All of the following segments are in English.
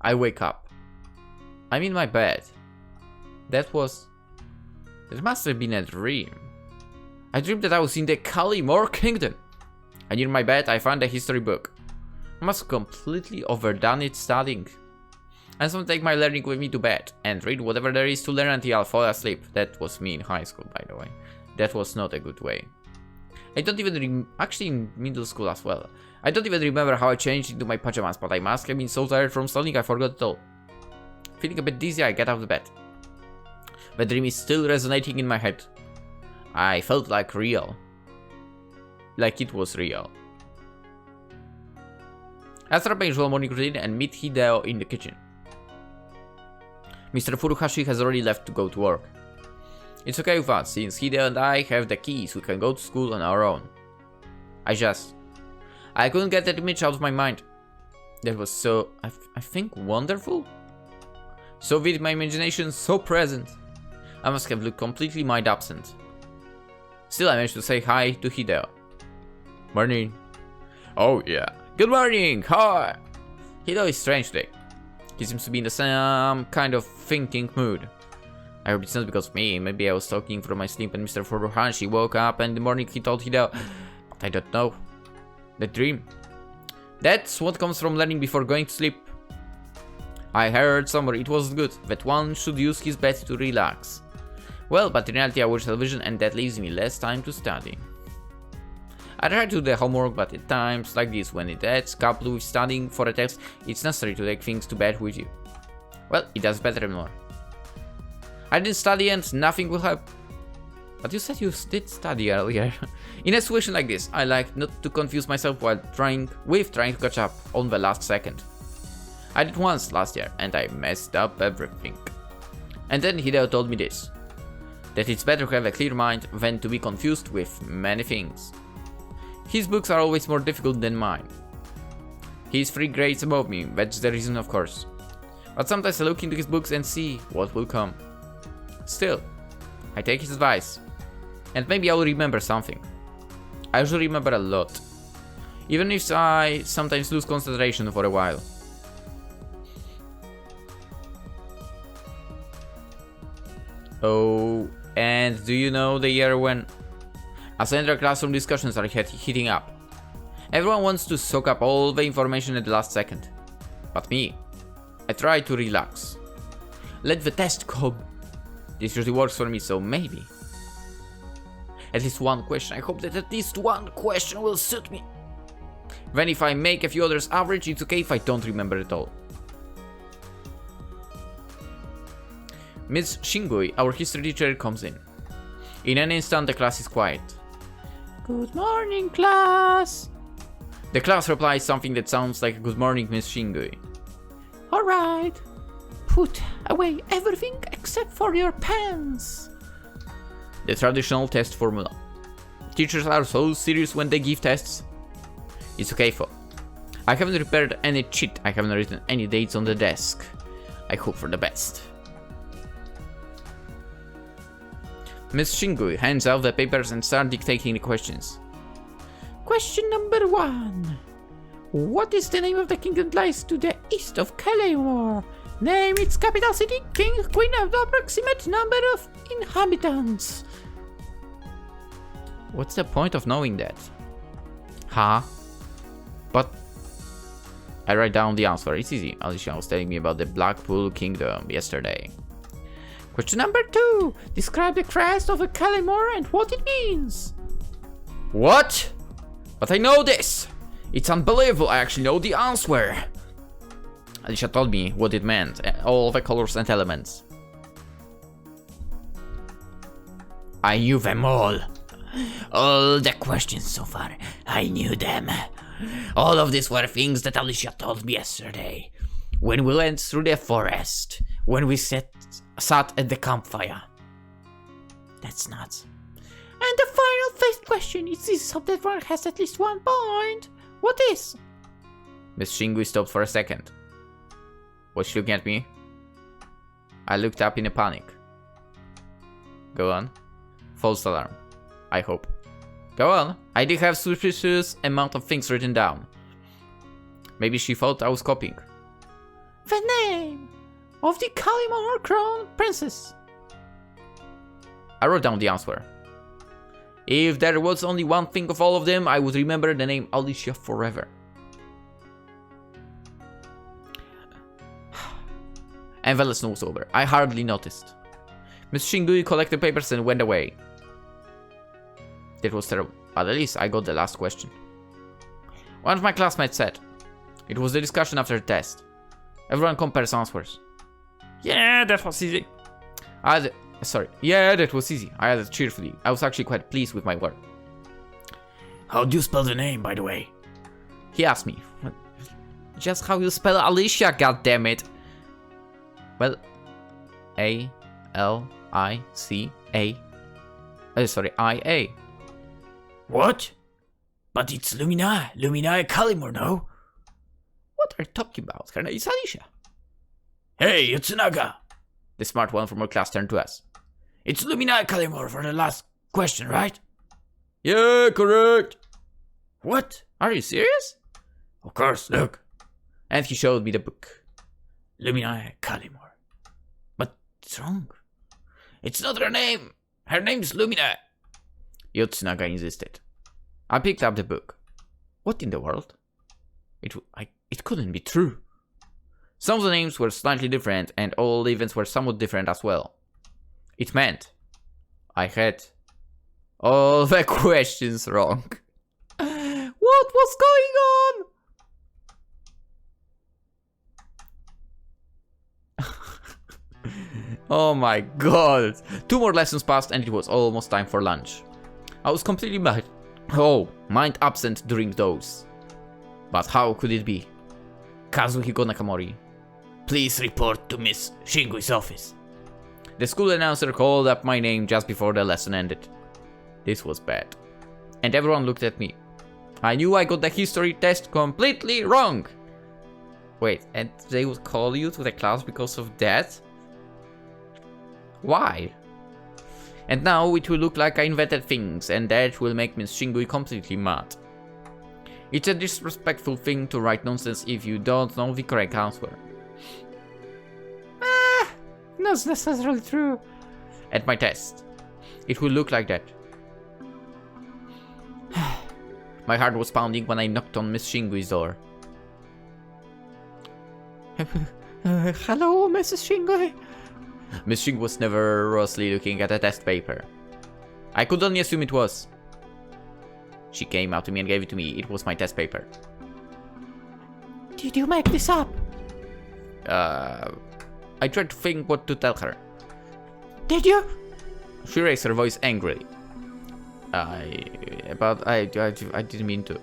I wake up. I'm in my bed. That must have been a dream. I dreamed that I was in the Kalimor Kingdom. And near my bed I found a history book. I must have completely overdone it studying. And so take my learning with me to bed and read whatever there is to learn until I fall asleep. That was me in high school, by the way. That was not a good way. I don't even actually in middle school as well. I don't even remember how I changed into my pajamas, but I must have been so tired from studying I forgot it all. Feeling a bit dizzy, I get out of bed. The dream is still resonating in my head. I felt like real. Like it was real. I start my usual morning routine and meet Hideo in the kitchen. Mr. Furuhashi has already left to go to work. It's okay with us, since Hideo and I have the keys, we can go to school on our own. I couldn't get that image out of my mind. That was so, I think, wonderful? So vivid, my imagination so present. I must have looked completely mind-absent. Still, I managed to say hi to Hideo. Morning. Oh yeah. Good morning! Hi! Hideo is strange today. He seems to be in some kind of thinking mood. I hope it's not because of me. Maybe I was talking from my sleep and Mr. Furuhashi woke up and in the morning he told Hideo. But I don't know. The dream. That's what comes from learning before going to sleep. I heard somewhere it was good, that one should use his bed to relax. Well, but in reality I watch television and that leaves me less time to study. I try to do the homework, but at times like this, when it adds coupled with studying for a test, it's necessary to take things to bed with you. Well, it does better and more. I didn't study and nothing will help. But you said you did study earlier. In a situation like this, I like not to confuse myself while trying to catch up on the last second. I did once last year and I messed up everything. And then Hideo told me this. That it's better to have a clear mind than to be confused with many things. His books are always more difficult than mine. He's 3 grades above me, that's the reason of course. But sometimes I look into his books and see what will come. Still, I take his advice. And maybe I will remember something. I usually remember a lot. Even if I sometimes lose concentration for a while. Oh, and do you know the year when... As inter-classroom discussions are heating up. Everyone wants to soak up all the information at the last second. But me, I try to relax. Let the test come. This usually works for me, so maybe. At least one question. I hope that at least one question will suit me. Then if I make a few others average, it's okay if I don't remember it all. Miss Shingui, our history teacher, comes in. In an instant, the class is quiet. Good morning, class. The class replies something that sounds like good morning, Miss Shingui. Alright. Put away everything except for your pens. The traditional test formula. Teachers are so serious when they give tests. It's okay, for. I haven't prepared any cheat. I haven't written any dates on the desk. I hope for the best. Miss Shingui hands out the papers and starts dictating the questions. Question number 1. What is the name of the kingdom that lies to the east of Kalimor? Name its capital city, king, queen, and the approximate number of inhabitants. What's the point of knowing that? Huh? But I write down the answer. It's easy. Alicia was telling me about the Blackpool Kingdom yesterday. Question number 2. Describe the crest of a Kalimor and what it means. What? But I know this. It's unbelievable. I actually know the answer. Alicia told me what it meant. All the colors and elements. I knew them all. All the questions so far. I knew them. All of these were things that Alicia told me yesterday. When we went through the forest. When we sat at the campfire. That's nuts. And the final fifth question is this subject one has at least 1 point. What is? Miss Shingui stopped for a second. Was she looking at me? I looked up in a panic. Go on. False alarm. I hope. Go on. I did have suspicious amount of things written down. Maybe she thought I was copying. The of the Kalimar Crown Princess. I wrote down the answer. If there was only one thing of all of them, I would remember the name Alicia forever. And the lesson was over. I hardly noticed. Miss Shingui collected papers and went away. That was terrible, but at least I got the last question. One of my classmates said, it was the discussion after the test. Everyone compares answers. Yeah, that was easy. Yeah, that was easy. I added cheerfully. I was actually quite pleased with my work. How do you spell the name, by the way? He asked me. Just how you spell Alicia, goddammit. Well, A-L-I-C-A. I-A. What? But it's Lumina Kalimor, no? What are you talking about? Her name is Alicia. Hey, Yutsunaga! The smart one from our class turned to us. It's Lumina Kalimor for the last question, right? Yeah, correct. What? Are you serious? Of course, look. And he showed me the book. Lumina Kalimor. But it's wrong. It's not her name. Her name's Lumina. Yutsunaga insisted. I picked up the book. What in the world? It couldn't be true. Some of the names were slightly different, and all the events were somewhat different as well. It meant I had all the questions wrong. What was going on? Oh my god. 2 more lessons passed and it was almost time for lunch. I was completely mind absent during those. But how could it be? Kazuhiko Nakamori, please report to Miss Shingui's office. The school announcer called up my name just before the lesson ended. This was bad. And everyone looked at me. I knew I got the history test completely wrong. Wait, and they would call you to the class because of that? Why? And now it will look like I invented things, and that will make Miss Shingui completely mad. It's a disrespectful thing to write nonsense if you don't know the correct answer. Not necessarily true. At my test, it will look like that. My heart was pounding when I knocked on Miss Shingui's door. Hello, Mrs. Shingui. Miss Shingui was nervously looking at a test paper. I could only assume it was. She came out to me and gave it to me. It was my test paper. Did you make this up? I tried to think what to tell her. Did you? She raised her voice angrily. I didn't mean to.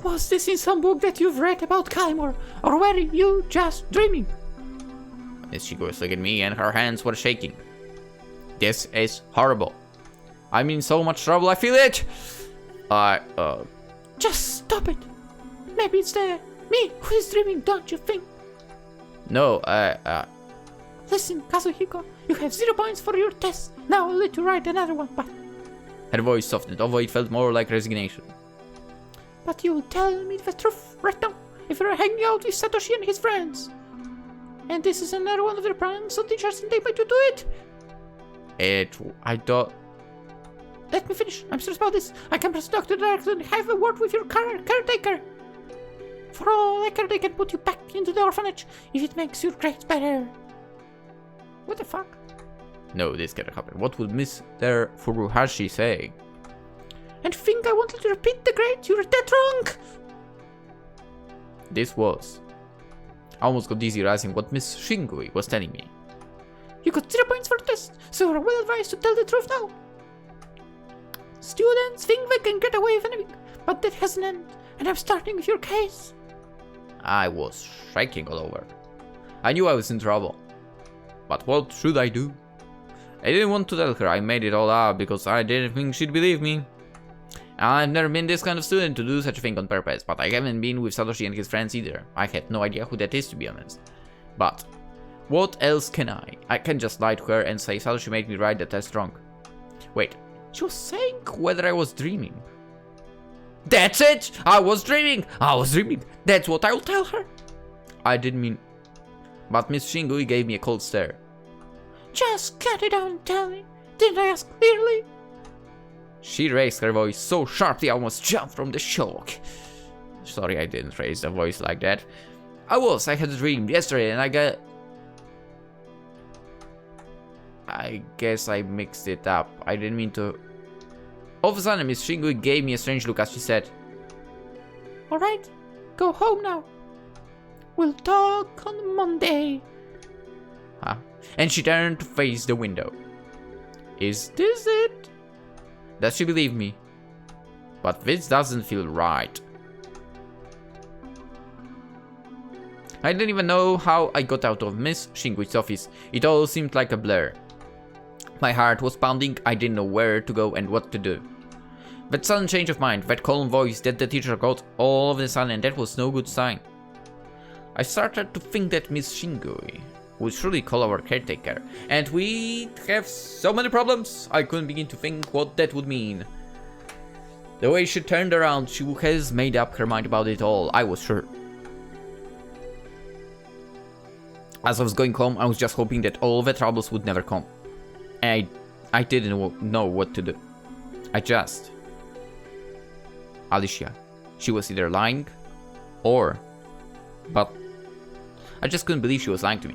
Was this in some book that you've read about Kalimor, or were you just dreaming? Miss Shingui was looking at me and her hands were shaking. This is horrible. I'm in so much trouble, I feel it! Just stop it. Maybe it's me who is dreaming, don't you think? No, Listen, Kazuhiko, you have 0 points for your test. Now I'll let you write another one, but... Her voice softened, although it felt more like resignation. But you will tell me the truth right now, if you're hanging out with Satoshi and his friends. And this is another one of their pranks, so teachers can take me to do it. I don't... Let me finish. I'm serious about this. I can press Dr. Director and have a word with your caretaker. For all I care, they can put you back into the orphanage if it makes your grades better. What the fuck? No, this cannot happen. What would Mr. Furuhashi say? And think I wanted to repeat the grade? You were dead wrong! This was... I almost got dizzy realizing what Miss Shingui was telling me. You got 0 points for the test, so you're well advised to tell the truth now. Students think they can get away with anything, but that has an end, and I'm starting with your case. I was shaking all over. I knew I was in trouble. But what should I do? I didn't want to tell her I made it all up because I didn't think she'd believe me. I've never been this kind of student to do such a thing on purpose, but I haven't been with Satoshi and his friends either. I have no idea who that is, to be honest. But what else can I? I can't just lie to her and say Satoshi made me write the test wrong. Wait, she was saying whether I was dreaming. That's it! I was dreaming! I was dreaming! That's what I'll tell her! I didn't mean... but Miss Shingui gave me a cold stare. Just cut it out and tell me. Didn't I ask clearly? She raised her voice so sharply I almost jumped from the shock. Sorry, I didn't raise the voice like that. I had a dream yesterday and I guess I mixed it up. I didn't mean to. All of a sudden, Miss Shingui gave me a strange look as she said, Alright, go home now. We'll talk on Monday. huh? And she turned to face the window. Is this it? Does she believe me? But this doesn't feel right. I didn't even know how I got out of Miss Shingui's office. It all seemed like a blur. My heart was pounding, I didn't know where to go and what to do. That sudden change of mind, that calm voice that the teacher got all of a sudden, that was no good sign. I started to think that Miss Shingui would surely call our caretaker, and we'd have so many problems, I couldn't begin to think what that would mean. The way she turned around, she has made up her mind about it all, I was sure. As I was going home, I was just hoping that all the troubles would never come. And I didn't know what to do. Alicia. She was either lying, but I just couldn't believe she was lying to me.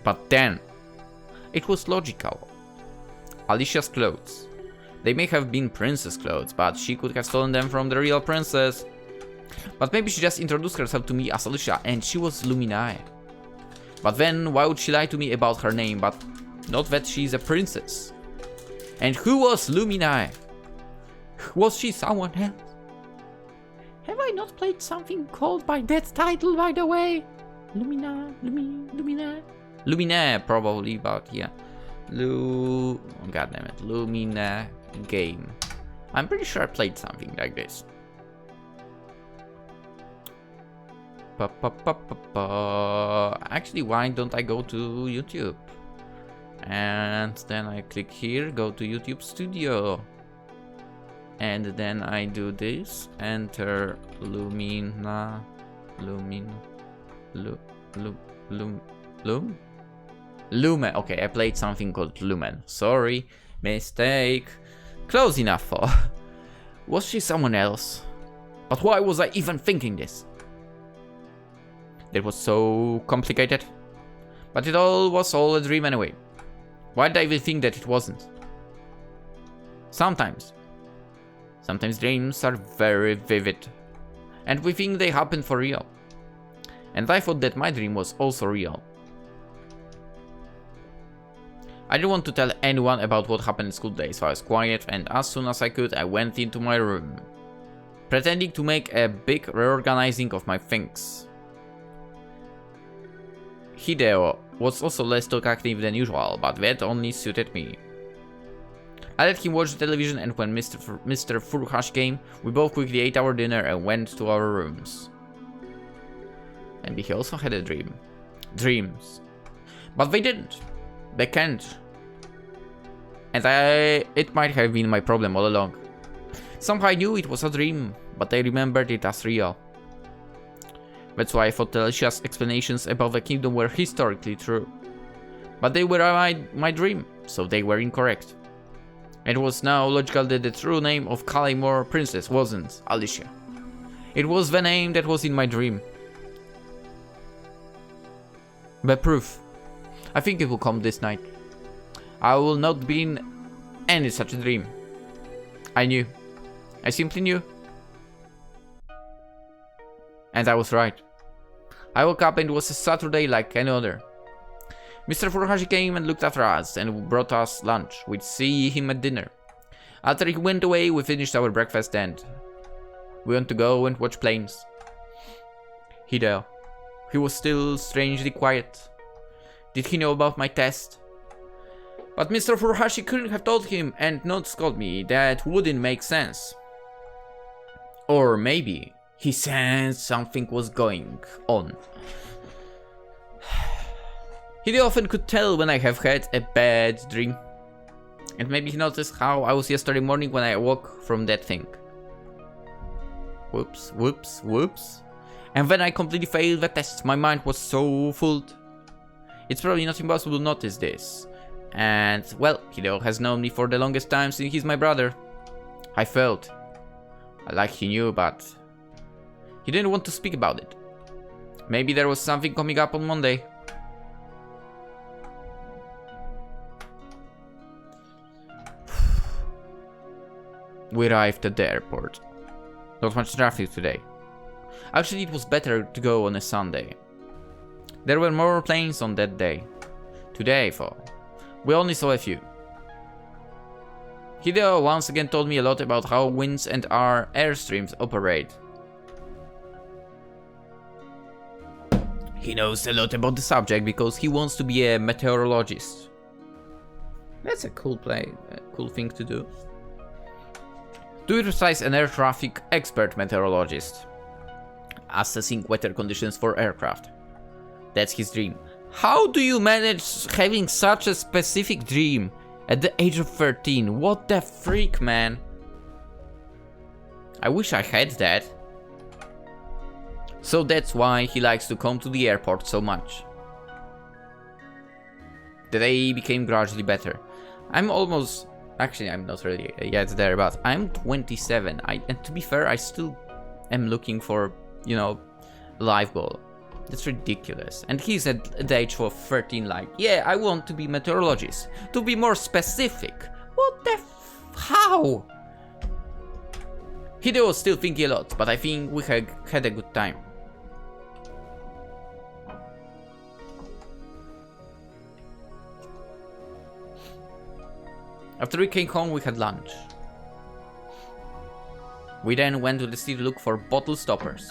But then, it was logical. Alicia's clothes. They may have been princess clothes, but she could have stolen them from the real princess. But maybe she just introduced herself to me as Alicia and she was Luminae. But then, why would she lie to me about her name, but not that she's a princess? And who was Luminae? Was she someone else? Have I not played something called by that title, by the way? Lumina. Lumina, probably, but yeah. Goddammit, Lumina game. I'm pretty sure I played something like this. Actually, why don't I go to YouTube? And then I click here, go to YouTube Studio. And then I do this, enter Lume. Okay, I played something called Lumen. Sorry, mistake. Close enough for. Was she someone else? But why was I even thinking this? It was so complicated. But it all was all a dream anyway. Why did I even think that it wasn't? Sometimes dreams are very vivid. And we think they happen for real. And I thought that my dream was also real. I didn't want to tell anyone about what happened in school today, so I was quiet, and as soon as I could, I went into my room, pretending to make a big reorganizing of my things. Hideo was also less talkative than usual, but that only suited me. I let him watch the television, and when Mr. Furuhashi came, we both quickly ate our dinner and went to our rooms. And he also had a dream. Dreams. But they didn't. They can't. And it might have been my problem all along. Somehow I knew it was a dream, but I remembered it as real. That's why I thought Alicia's explanations about the kingdom were historically true. But they were my dream, so they were incorrect. It was now logical that the true name of Kalymore Princess wasn't Alicia. It was the name that was in my dream. The proof. I think it will come this night. I will not be in any such a dream. I knew. I simply knew. And I was right. I woke up and it was a Saturday like any other. Mr. Furuhashi came and looked after us and brought us lunch. We'd see him at dinner. After he went away, we finished our breakfast and we went to go and watch planes. Hideo. He was still strangely quiet. Did he know about my test? But Mr. Furuhashi couldn't have told him and not scold me. That wouldn't make sense. Or maybe he sensed something was going on. He often could tell when I have had a bad dream. And maybe he noticed how I was yesterday morning when I awoke from that thing. Whoops, whoops, whoops. And when I completely failed the test, my mind was so full. It's probably not impossible to notice this. And, well, Hideo has known me for the longest time since he's my brother. I felt like he knew, but he didn't want to speak about it. Maybe there was something coming up on Monday. We arrived at the airport. Not much traffic today. Actually, it was better to go on a Sunday. There were more planes on that day. Today, though, we only saw a few. Hideo once again told me a lot about how winds and our airstreams operate. He knows a lot about the subject because he wants to be a meteorologist. That's a cool thing to do. To be precise, an air traffic expert meteorologist. Assessing weather conditions for aircraft. That's his dream. How do you manage having such a specific dream at the age of 13? What the freak, man? I wish I had that. So that's why he likes to come to the airport so much. The day became gradually better. Actually, I'm not really yet there, but I'm 27. And to be fair, I still am looking for, life goal. That's ridiculous. And he's at the age of 13, like, yeah, I want to be meteorologist. To be more specific. What the how? Hideo was still thinking a lot, but I think we had a good time. After we came home, we had lunch. We then went to the city to look for bottle stoppers.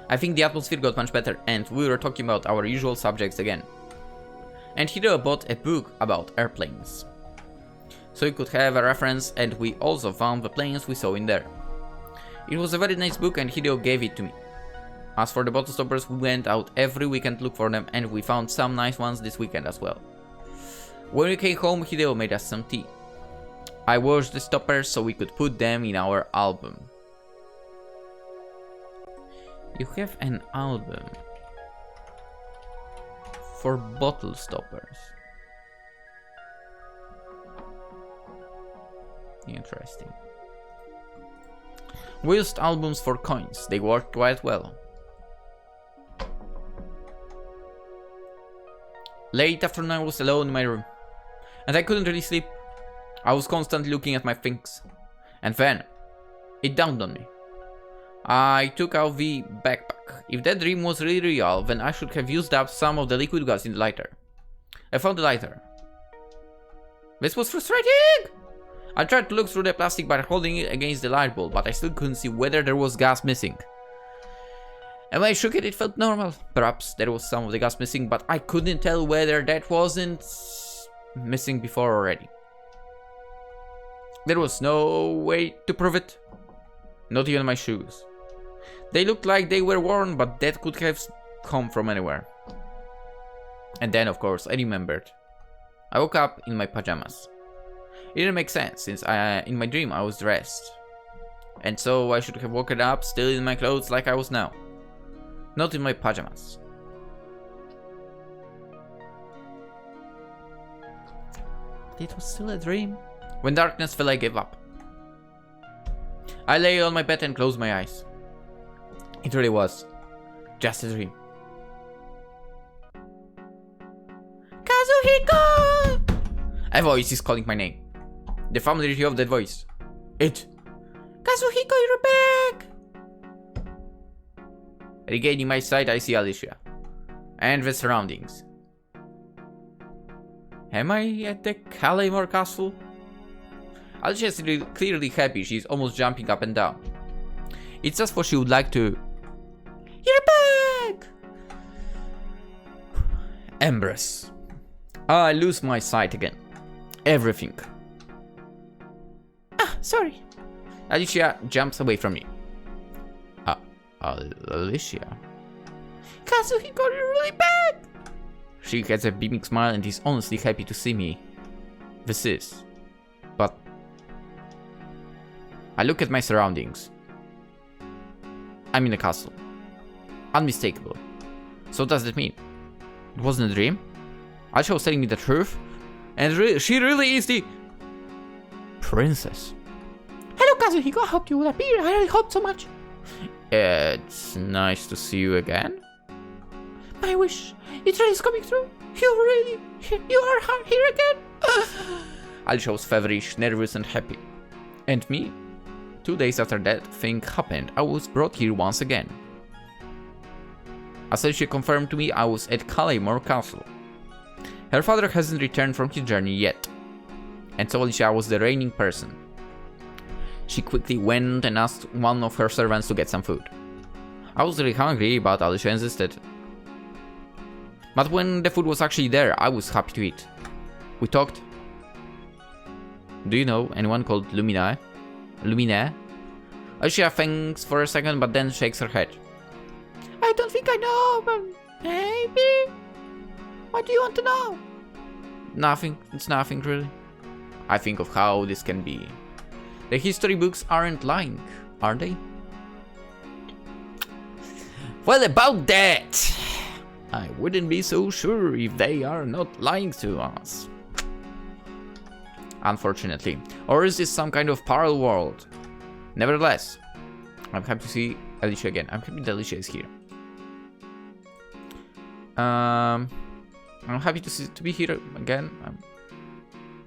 I think the atmosphere got much better and we were talking about our usual subjects again. And Hideo bought a book about airplanes. So we could have a reference, and we also found the planes we saw in there. It was a very nice book and Hideo gave it to me. As for the bottle stoppers, we went out every weekend to look for them, and we found some nice ones this weekend as well. When we came home, Hideo made us some tea. I washed the stoppers so we could put them in our album. You have an album for bottle stoppers. Interesting. We used albums for coins. They worked quite well. Late afternoon, I was alone in my room, and I couldn't really sleep. I was constantly looking at my things. And then, it dawned on me. I took out the backpack. If that dream was really real, then I should have used up some of the liquid gas in the lighter. I found the lighter. This was frustrating! I tried to look through the plastic by holding it against the light bulb, but I still couldn't see whether there was gas missing. And when I shook it, it felt normal. Perhaps there was some of the gas missing, but I couldn't tell whether that wasn't missing before already. There was no way to prove it. Not even my shoes. They looked like they were worn, but that could have come from anywhere. And then, of course, I remembered. I woke up in my pajamas. It didn't make sense, since in my dream I was dressed. And so I should have woken up still in my clothes like I was now. Not in my pajamas. It was still a dream. When darkness fell, I gave up. I lay on my bed and closed my eyes. It really was just a dream. Kazuhiko! A voice is calling my name. The familiarity of that voice. It. Kazuhiko, you're back! Regaining my sight, I see Alicia. And the surroundings. Am I at the Kalamore Castle? Alicia is clearly happy. She's almost jumping up and down. It's just what she would like to. You're back! Embrace. I lose my sight again. Everything. Ah, sorry. Alicia jumps away from me. Alicia? Kazuhiko, you're really bad! She has a beaming smile and is honestly happy to see me. This is. But I look at my surroundings. I'm in a castle. Unmistakable. So what does that mean? It wasn't a dream? Alicia was telling me the truth? And she really is the... princess. Hello, Kazuhiko. I hoped you would appear. I really hoped so much. It's nice to see you again. My wish. It really is coming true. You are here again. Alicia was feverish, nervous and happy. And me? 2 days after that thing happened, I was brought here once again. As Alicia confirmed to me, I was at Claymore Castle. Her father hasn't returned from his journey yet, and so Alicia was the reigning person. She quickly went and asked one of her servants to get some food. I was really hungry, but Alicia insisted. But when the food was actually there, I was happy to eat. We talked. Do you know anyone called Lumina? Alicia thinks for a second, but then shakes her head. I don't think I know, but maybe. What do you want to know? Nothing. It's nothing really. I think of how this can be. The history books aren't lying, are they? Well, about that, I wouldn't be so sure if they are not lying to us. Unfortunately. Or is this some kind of parallel world? Nevertheless, I'm happy to see Alicia again. I'm happy that Alicia is here. I'm happy to be here again.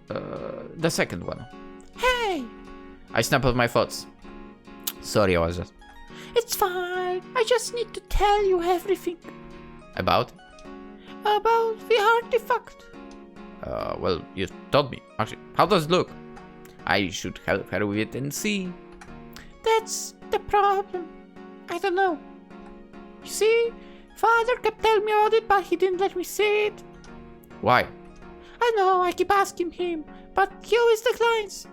The second one. Hey! I snap out my thoughts. Sorry, I was just... It's fine. I just need to tell you everything. About? About the artifact. Well, you told me. Actually, how does it look? I should help her with it and see. That's the problem. I don't know. You see, Father kept telling me about it, but he didn't let me see it. Why? I know, I keep asking him, but he always declines.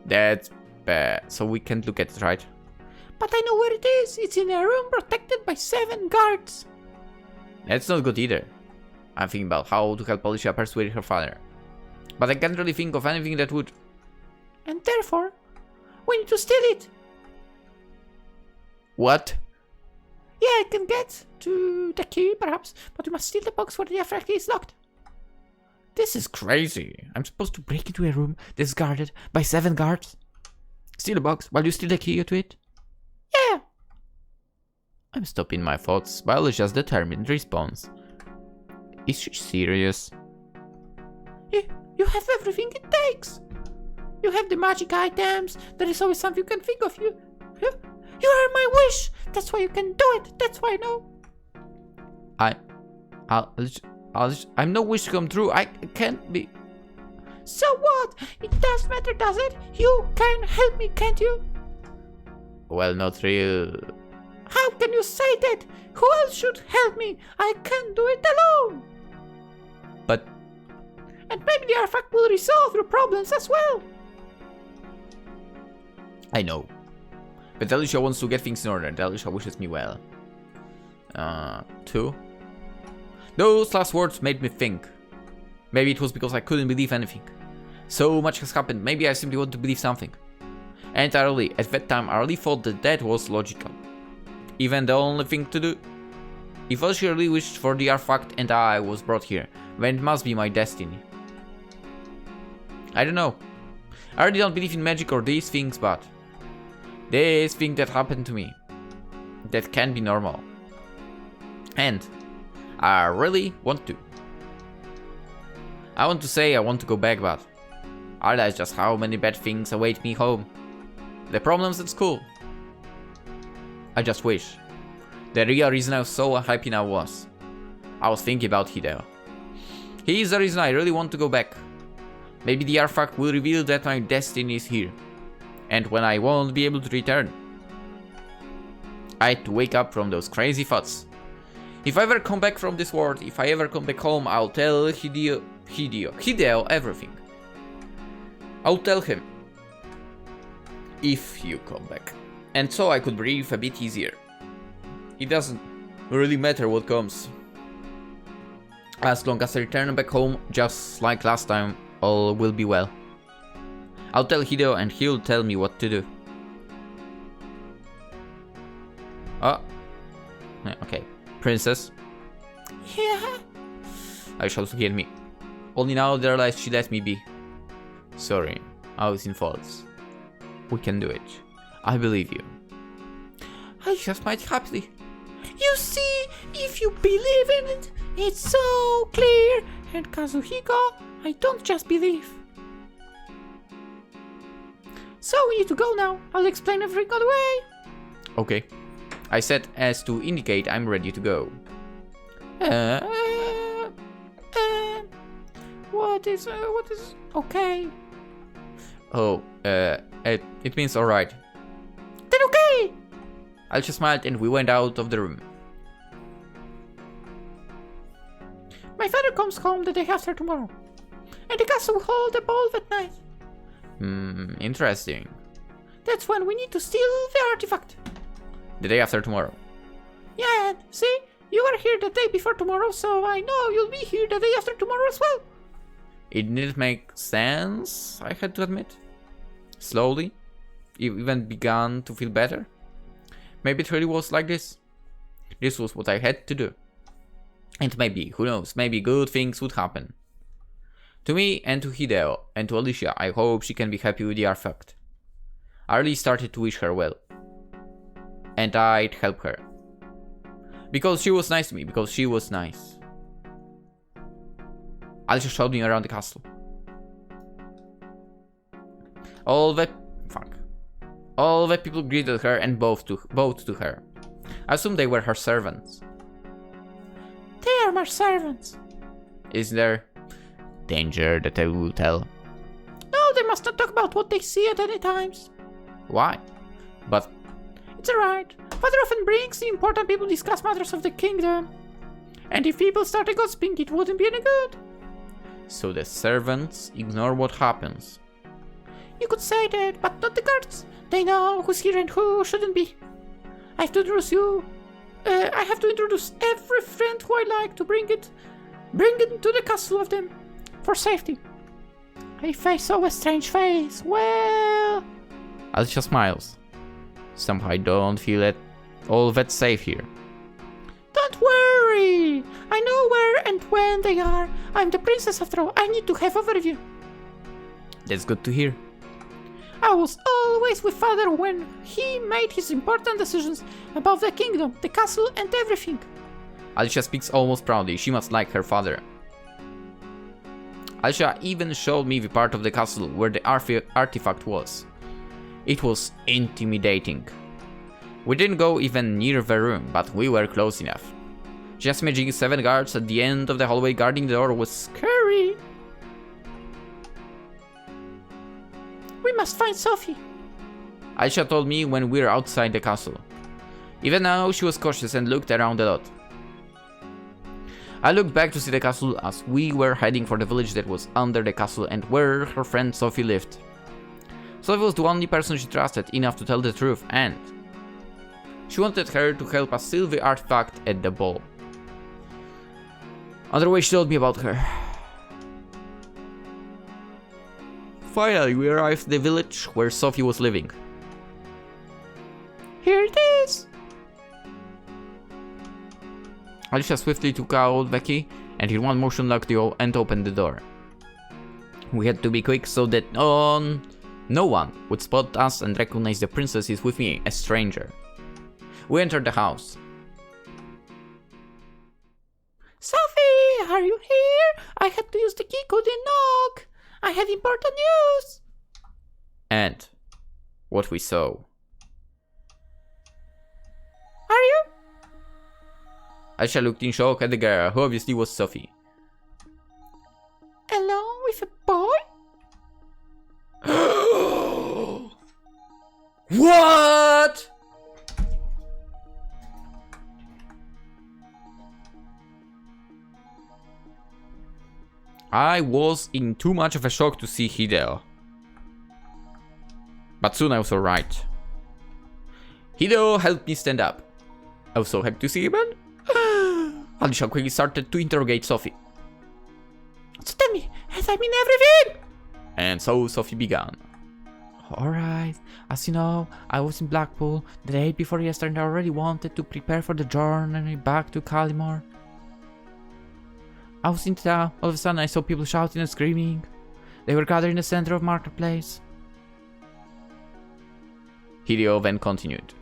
That's bad. So we can't look at it, right? But I know where it is. It's in a room protected by 7 guards. That's not good either. I'm thinking about how to help Alicia persuade her father. But I can't really think of anything that would... And therefore, we need to steal it. What? Yeah, I can get to the key, perhaps, but we must steal the box where the artifact is locked. This is crazy. I'm supposed to break into a room that's guarded by 7 guards? Steal a box while you steal the key to it? Yeah. I'm stopping my thoughts while Alicia's determined response. Is she serious? You have everything it takes. You have the magic items. There is always something you can think of. You are my wish. That's why you can do it. That's why I know. I'm no wish to come true. I can't be. So what? It doesn't matter, does it? You can help me, can't you? Well, not real. How can you say that? Who else should help me? I can't do it alone. But... And maybe the artifact will resolve your problems as well. I know. But Alicia wants to get things in order. Alicia wishes me well. 2. Those last words made me think. Maybe it was because I couldn't believe anything. So much has happened. Maybe I simply want to believe something. Entirely, at that time, I really thought that was logical. Even the only thing to do. If Alicia really wished for the artifact and I was brought here, then it must be my destiny. I don't know. I really don't believe in magic or these things, but this thing that happened to me, that can be normal. And I really want to. I want to say I want to go back, but I realize just how many bad things await me home. The problems at school. I just wish. The real reason I was so unhappy now was I was thinking about Hideo. He is the reason I really want to go back. Maybe the artifact will reveal that my destiny is here. And when I won't be able to return. I had to wake up from those crazy thoughts. If I ever come back from this world, if I ever come back home, I'll tell Hideo everything. I'll tell him. If you come back. And so I could breathe a bit easier. It doesn't really matter what comes. As long as I return back home, just like last time, all will be well. I'll tell Hideo and he'll tell me what to do. Okay. Princess. Yeah? I shall forget me. Only now they realize she let me be. Sorry, I was in fault. We can do it. I believe you. I just might happily. You see, if you believe in it, it's so clear. And Kazuhiko, I don't just believe. So we need to go now. I'll explain everything on the way. Okay. I said as to indicate I'm ready to go. What is okay? Oh, it means alright. Then okay! Alicia smiled and we went out of the room. My father comes home the day after tomorrow. And the castle will hold a ball that night. Interesting. That's when we need to steal the artifact. The day after tomorrow. Yeah, and see? You were here the day before tomorrow, so I know you'll be here the day after tomorrow as well. It didn't make sense, I had to admit. Slowly, it even began to feel better. Maybe it really was like this. This was what I had to do. And maybe, who knows, maybe good things would happen. To me and to Hideo and to Alicia, I hope she can be happy with the artifact. I really started to wish her well. And I'd help her. Because she was nice to me, because she was nice. Alicia showed me around the castle. All the people greeted her and bowed to her. I assume they were her servants. They are my servants. Is there danger that I will tell? No, they must not talk about what they see at any times. Why? But it's alright. Father often brings the important people to discuss matters of the kingdom. And if people started gossiping, it wouldn't be any good. So the servants ignore what happens. You could say that, but not the guards. They know who's here and who shouldn't be. I have to introduce you. I have to introduce every friend who I like to bring it to the castle of them for safety. If I saw a strange face, well... Alicia smiles. Somehow I don't feel all that safe here. Don't worry. I know where and when they are. I'm the princess after all. I need to have overview. That's good to hear. I was always with father when he made his important decisions about the kingdom, the castle and everything. Alicia speaks almost proudly. She must like her father. Alicia even showed me the part of the castle where the artifact was. It was intimidating. We didn't go even near the room, but we were close enough. Just imagine 7 guards at the end of the hallway guarding the door was scary. We must find Sophie. Alicia told me when we were outside the castle. Even now, she was cautious and looked around a lot. I looked back to see the castle as we were heading for the village that was under the castle and where her friend Sophie lived. Sophie was the only person she trusted enough to tell the truth, and she wanted her to help us steal the artifact at the ball. On the way, she told me about her. Finally, we arrived at the village where Sophie was living. Here it is. Alicia swiftly took out the key and in one motion locked and opened the door. We had to be quick so that no one would spot us and recognize the princess is with me, a stranger. We entered the house. Sophie, are you here? I had to use the key code and knock. I had important news. And what we saw. Are you? Alicia looked in shock at the girl, who obviously was Sophie. Alone with a boy? What? I was in too much of a shock to see Hideo. But soon I was alright. Hideo helped me stand up. I was so happy to see him again. Alicia quickly started to interrogate Sophie. So tell me, has I been everything? And so Sophie began. Alright, as you know, I was in Blackpool the day before yesterday and I already wanted to prepare for the journey back to Callimore. I was in town, all of a sudden I saw people shouting and screaming. They were gathered in the center of Marketplace. Hideo then continued.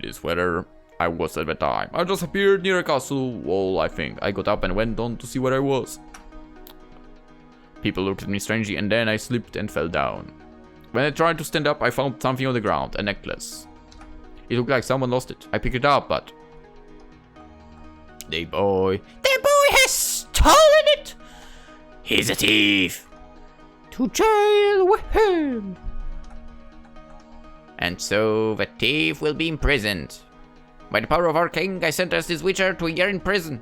This weather, I was at the time. I just appeared near a castle wall, I think. I got up and went on to see where I was. People looked at me strangely and then I slipped and fell down. When I tried to stand up, I found something on the ground, a necklace. It looked like someone lost it. I picked it up, but... The boy has stolen it! He's a thief! To jail with him! And so the thief will be imprisoned. By the power of our king, I sentence this witcher to a year in prison.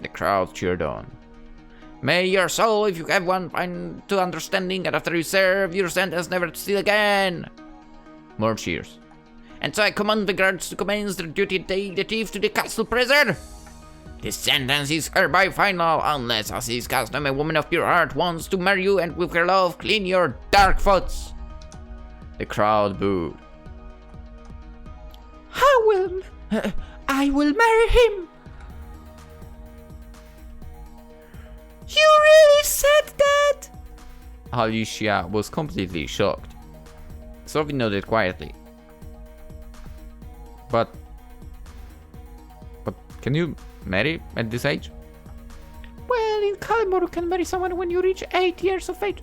The crowd cheered on. May your soul, if you have one, find to understanding, and after you serve your sentence, never to steal again. More cheers. And so I command the guards to commence their duty and take the thief to the castle prison. This sentence is hereby final, unless, as is custom, a woman of pure heart wants to marry you and with her love clean your dark thoughts. The crowd booed. I will marry him. You really said that? Alicia was completely shocked. Sophie nodded quietly. But can you marry at this age? Well, in Callimore you can marry someone when you reach 8 years of age.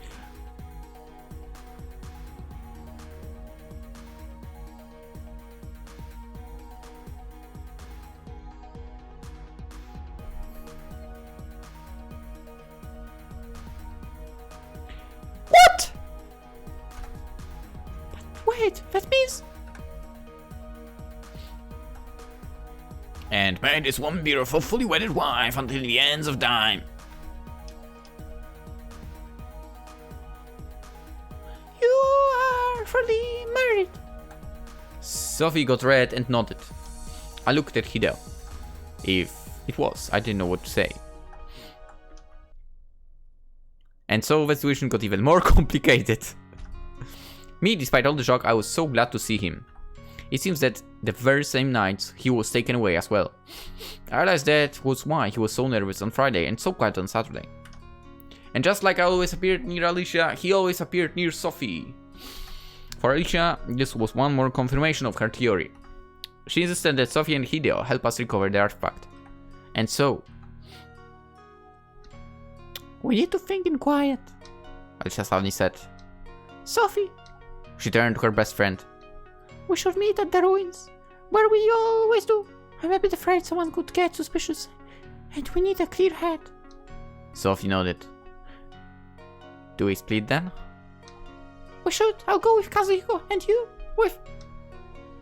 What? But wait, that means... And marry this one beautiful, fully wedded wife until the ends of time. You are fully married. Sophie got red and nodded. I looked at Hideo. If it was, I didn't know what to say. And so the situation got even more complicated. Me, despite all the shock, I was so glad to see him. It seems that the very same night, he was taken away as well. I realized that was why he was so nervous on Friday and so quiet on Saturday. And just like I always appeared near Alicia, he always appeared near Sophie. For Alicia, this was one more confirmation of her theory. She insisted that Sophie and Hideo help us recover the artifact. And so... We need to think in quiet. Alicia suddenly said. Sophie. She turned to her best friend. We should meet at the ruins, where we always do. I'm a bit afraid someone could get suspicious, and we need a clear head. Sophie nodded. Do we split then? We should. I'll go with Kazuhiko, and you with...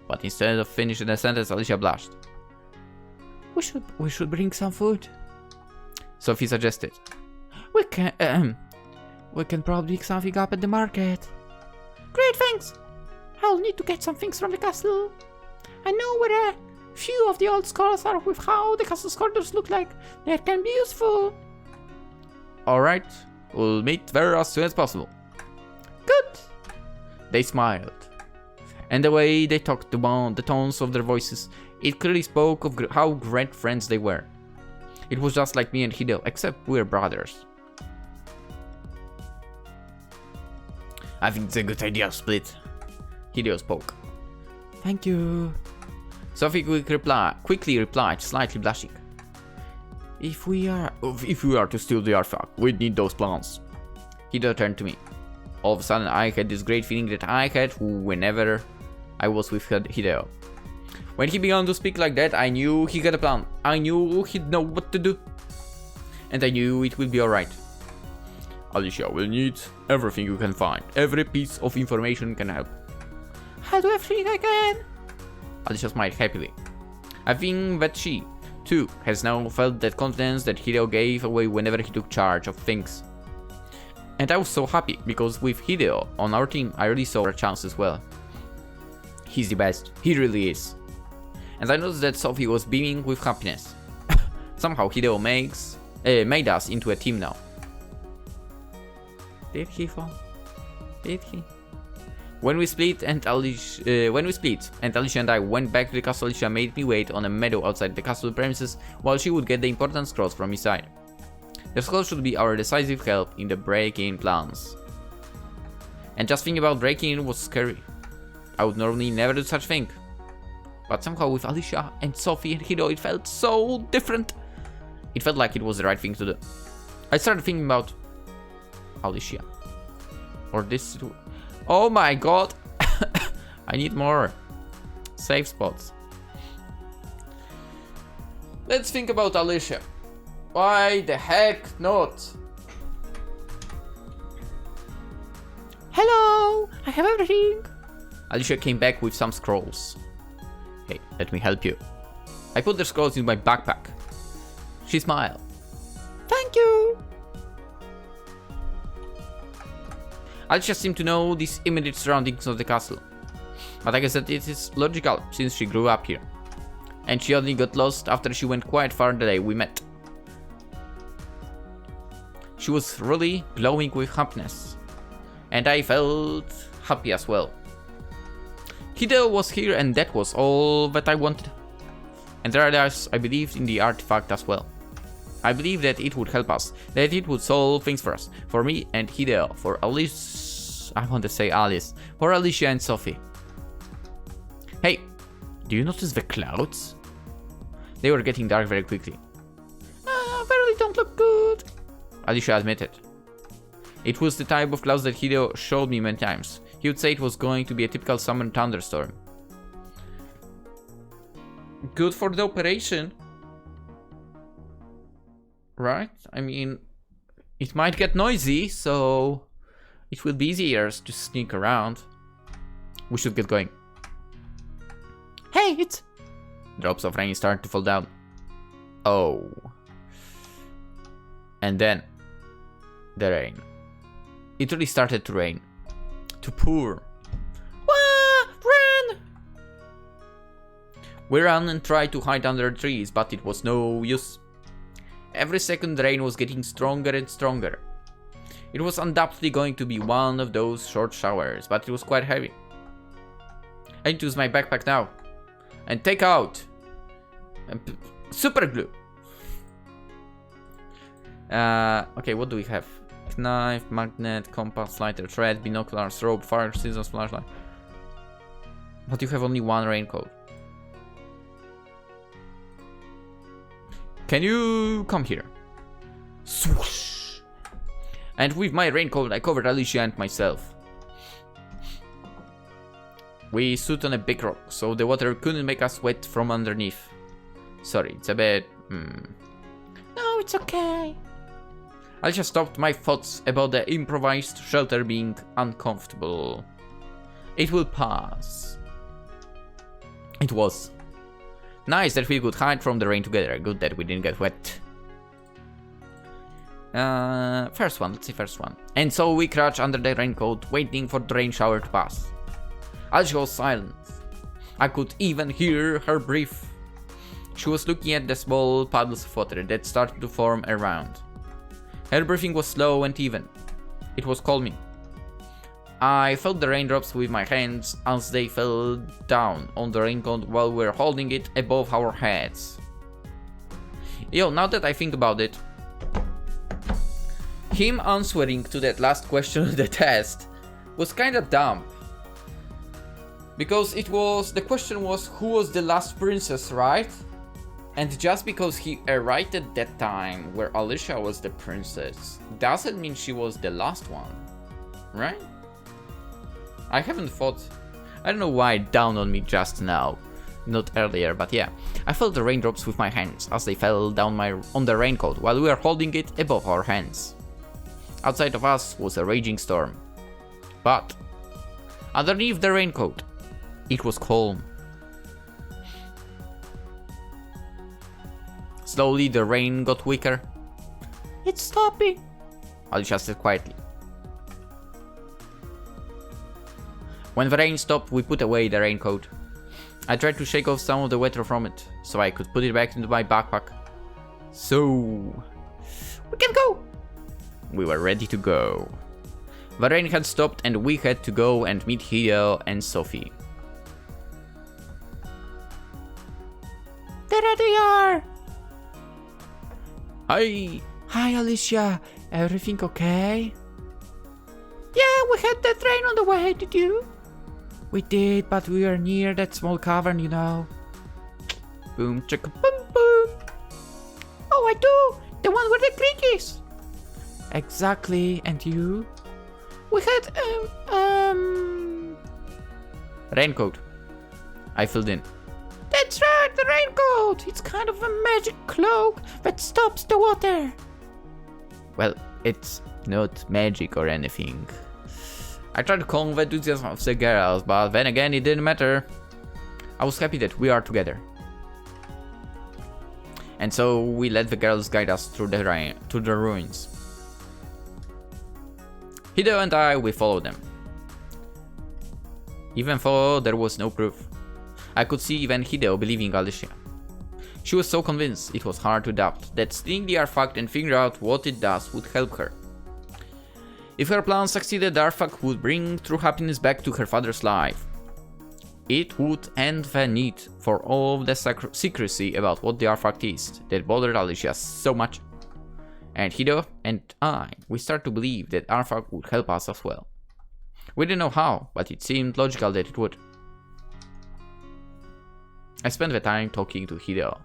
But instead of finishing the sentence, Alicia blushed. We should bring some food. Sophie suggested. We can probably pick something up at the market. Great, thanks. I'll need to get some things from the castle. I know where a few of the old scrolls are with how the castle's corridors look like. That can be useful. Alright, we'll meet there as soon as possible. Good. They smiled. And the way they talked, the tones of their voices, it clearly spoke of how great friends they were. It was just like me and Hideo, except we're brothers. I think it's a good idea to split. Hideo spoke. Thank you. Sophie quickly replied, slightly blushing. If we are to steal the artifact, we'd need those plans. Hideo turned to me. All of a sudden, I had this great feeling that I had whenever I was with Hideo. When he began to speak like that, I knew he had a plan. I knew he'd know what to do. And I knew it would be alright. Alicia will need everything you can find. Every piece of information can help. I'll do everything I can. Alicia smiled happily. I think that she, too, has now felt that confidence that Hideo gave away whenever he took charge of things. And I was so happy, because with Hideo on our team, I really saw a chance as well. He's the best. He really is. And I noticed that Sophie was beaming with happiness. Somehow Hideo made us into a team now. Did he fall? Did he? When we split and Alicia and I went back to the castle, Alicia made me wait on a meadow outside the castle premises while she would get the important scrolls from inside. The scrolls should be our decisive help in the break-in plans. And just thinking about breaking in was scary. I would normally never do such thing. But somehow with Alicia and Sophie and Hideo it felt so different. It felt like it was the right thing to do. I started thinking about Alicia. Or this... Oh my god! I need more safe spots. Let's think about Alicia. Why the heck not? Hello, I have everything. Alicia came back with some scrolls. Hey, let me help you. I put the scrolls in my backpack. She smiled. Thank you. Alicia seemed to know these immediate surroundings of the castle. But I guess that it is logical since she grew up here. And she only got lost after she went quite far the day we met. She was really glowing with happiness. And I felt happy as well. Hideo was here and that was all that I wanted. And Paradise, I believed in the artifact as well. I believed that it would help us, that it would solve things for us, for me and Hideo, for Alice, I want to say Alice, for Alicia and Sophie. Hey, do you notice the clouds? They were getting dark very quickly. They really don't look good. Alicia admitted. It was the type of clouds that Hideo showed me many times. He would say it was going to be a typical summer thunderstorm. Good for the operation. Right? I mean, it might get noisy, so it will be easier to sneak around. We should get going. Hey, it's... Drops of rain start to fall down. Oh. And then, the rain. It really started to rain. To pour. Wah! Run! We ran and tried to hide under the trees, but it was no use. Every second the rain was getting stronger and stronger. It was undoubtedly going to be one of those short showers, but it was quite heavy. I need to use my backpack now. And take out super glue. Okay, what do we have? Knife, magnet, compass, lighter, thread, binoculars, rope, fire, scissors, flashlight. But you have only one raincoat. Can you come here? Swoosh! And with my raincoat, I covered Alicia and myself. We stood on a big rock, so the water couldn't make us wet from underneath. Sorry, it's a bit... No, it's okay. Alicia stopped my thoughts about the improvised shelter being uncomfortable. It will pass. It was. Nice that we could hide from the rain together. Good that we didn't get wet. First one, let's see first one. And so we crouched under the raincoat, waiting for the rain shower to pass. Alicia was silent. I could even hear her breath. She was looking at the small puddles of water that started to form around. Her breathing was slow and even. It was calming. I felt the raindrops with my hands as they fell down on the raincoat while we were holding it above our heads. Yo, now that I think about it, him answering to that last question of the test was kinda dumb. Because the question was who was the last princess, right? And just because he arrived at that time where Alicia was the princess, doesn't mean she was the last one, right? I haven't thought... I don't know why it dawned on me just now, not earlier, but yeah. I felt the raindrops with my hands as they fell down on the raincoat while we were holding it above our hands. Outside of us was a raging storm. But underneath the raincoat, it was calm. Slowly the rain got weaker. It's stopping. Alicia said quietly. When the rain stopped, we put away the raincoat. I tried to shake off some of the water from it, so I could put it back into my backpack. So... we can go! We were ready to go. The rain had stopped and we had to go and meet Hideo and Sophie. There they are! Hi! Hi, Alicia. Everything okay? Yeah, we had that train on the way, did you? We did, but we were near that small cavern, you know. Boom, chicka, boom, boom. Oh, I do! The one where the creek is! Exactly, and you? We had, Raincoat. I filled in. That's right, the raincoat! It's kind of a magic cloak that stops the water. Well, it's not magic or anything. I tried to calm the enthusiasm of the girls, but then again it didn't matter. I was happy that we are together. And so we let the girls guide us through the rain to the ruins. Hideo and I, we followed them. Even though there was no proof. I could see even Hideo believing Alicia. She was so convinced it was hard to doubt that stealing the artifact and figure out what it does would help her. If her plan succeeded, the artifact would bring true happiness back to her father's life. It would end the need for all the secrecy about what the artifact is that bothered Alicia so much. And Hideo and I, we start to believe that artifact would help us as well. We didn't know how, but it seemed logical that it would. I spent the time talking to Hideo.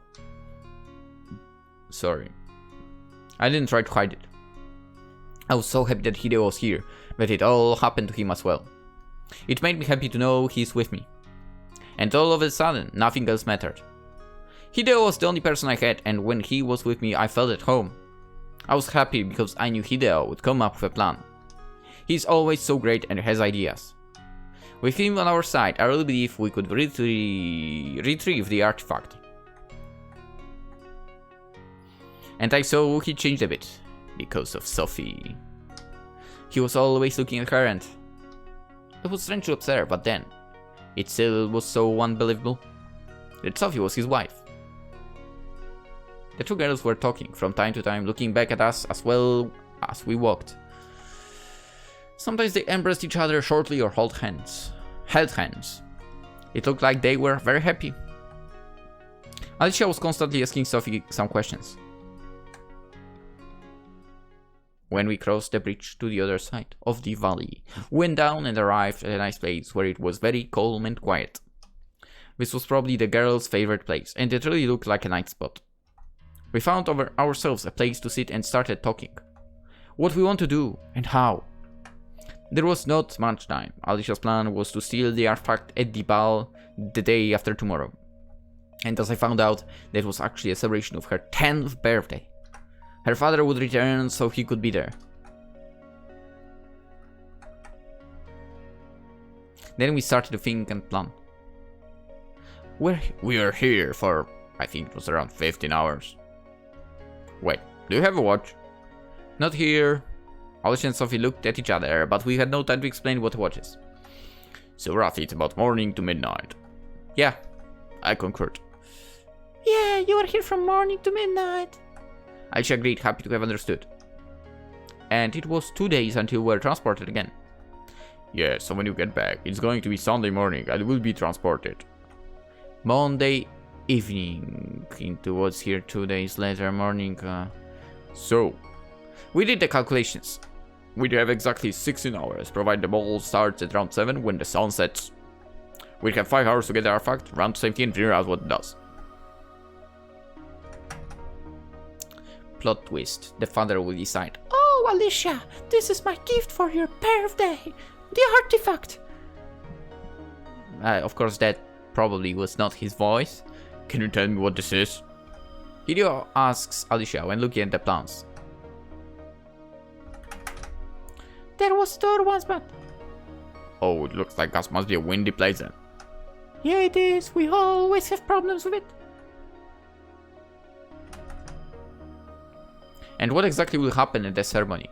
Sorry. I didn't try to hide it. I was so happy that Hideo was here, that it all happened to him as well. It made me happy to know he's with me. And all of a sudden, nothing else mattered. Hideo was the only person I had, and when he was with me, I felt at home. I was happy because I knew Hideo would come up with a plan. He's always so great and has ideas. With him on our side, I really believe we could retrieve the artifact. And I saw he changed a bit, because of Sophie. He was always looking at her and... It was strange to observe, but then, it still was so unbelievable that Sophie was his wife. The two girls were talking from time to time, looking back at us as well as we walked. Sometimes they embraced each other shortly or held hands. It looked like they were very happy. Alicia was constantly asking Sophie some questions. When we crossed the bridge to the other side of the valley, went down and arrived at a nice place where it was very calm and quiet. This was probably the girls' favorite place, and it really looked like a nice spot. We found ourselves a place to sit and started talking. What we want to do, and how. There was not much time. Alicia's plan was to steal the artifact at the ball the day after tomorrow. And as I found out, that was actually a celebration of her 10th birthday. Her father would return so he could be there. Then we started to think and plan. We are here for, I think it was around 15 hours. Wait, do you have a watch? Not here. Alicia and Sophie looked at each other, but we had no time to explain what a watch is. So roughly it's about morning to midnight. Yeah, I concurred. Yeah, you were here from morning to midnight. Alicia agreed, happy to have understood. And it was 2 days until we were transported again. Yeah, so when you get back, it's going to be Sunday morning and we'll be transported. Monday evening into what's here 2 days later morning. So, we did the calculations. We have exactly 16 hours, provided the ball starts at round 7 when the sun sets. We have 5 hours to get the artifact, round 17 figure out what it does. Plot twist, the father will decide. Oh, Alicia, this is my gift for your birthday. The artifact. Of course, that probably was not his voice. Can you tell me what this is? Hideo asks Alicia when looking at the plans. There was a door once, but... Oh, it looks like that must be a windy place then. Yeah, it is. We always have problems with it. And what exactly will happen at the ceremony?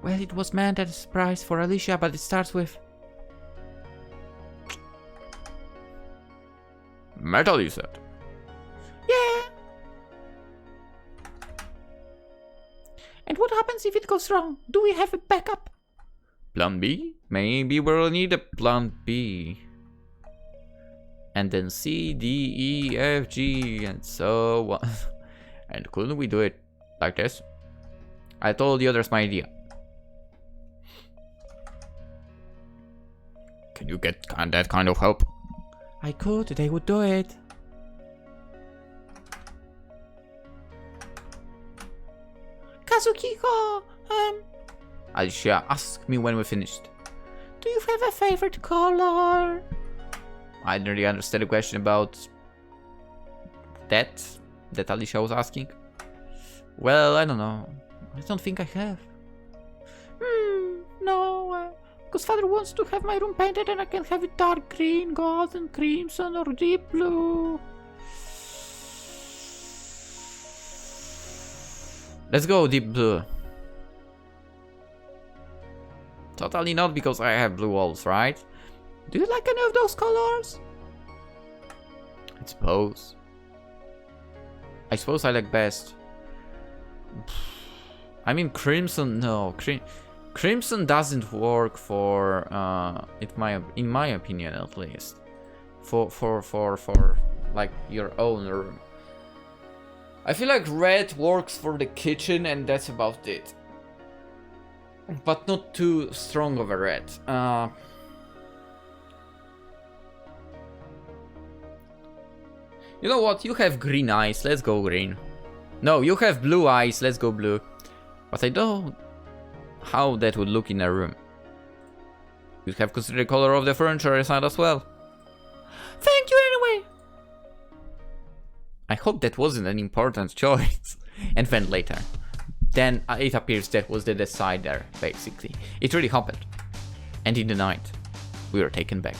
Well, it was meant as a surprise for Alicia, but it starts with... Metal, you said? Yeah. And what happens if it goes wrong? Do we have a backup? Plan B? Maybe we'll need a plan B. And then C, D, E, F, G, and so on. And couldn't we do it like this? I told the others my idea. Can you get that kind of help? I could, they would do it. Kazuhiko, Alicia, ask me when we're finished. do you have a favorite color? I didn't really understand the question about that Alicia was asking. Well, I don't know. I don't think I have. No, because father wants to have my room painted and I can have it dark green, golden, crimson, or deep blue. Let's go deep blue. Totally not because I have blue walls, right? Do you like any of those colors? I suppose. I suppose I like best. I mean, crimson. No, crimson doesn't work for. In my opinion, at least, for like your own room. I feel like red works for the kitchen, and that's about it. But not too strong of a red. You know what? You have green eyes. Let's go green. No, you have blue eyes. Let's go blue. But I don't know how that would look in a room. You have considered the color of the furniture inside as well. Thank you anyway. I hope that wasn't an important choice. And then later. Then it appears that was the decider, basically. It really happened. And in the night, we were taken back.